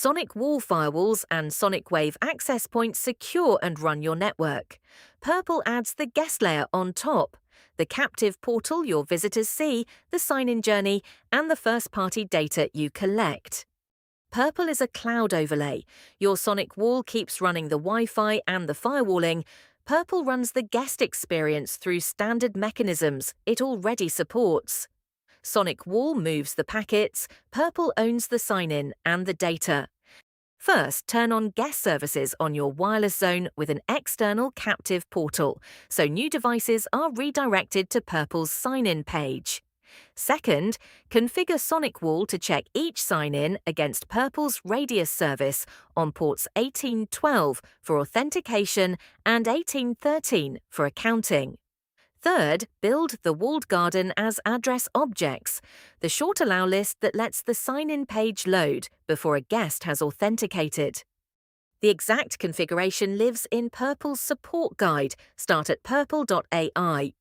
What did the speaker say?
SonicWall firewalls and SonicWave access points secure and run your network. Purple adds the guest layer on top, the captive portal your visitors see, the sign-in journey, and the first-party data you collect. Purple is a cloud overlay. Your SonicWall keeps running the Wi-Fi and the firewalling. Purple runs the guest experience through standard mechanisms it already supports. SonicWall moves the packets, Purple owns the sign-in and the data. First, turn on guest services on your wireless zone with an external captive portal, so new devices are redirected to Purple's sign-in page. Second, configure SonicWall to check each sign-in against Purple's radius service on ports 1812 for authentication and 1813 for accounting. Third, build the walled garden as address objects, the short allow list that lets the sign-in page load before a guest has authenticated. The exact configuration lives in Purple's support guide. Start at purple.ai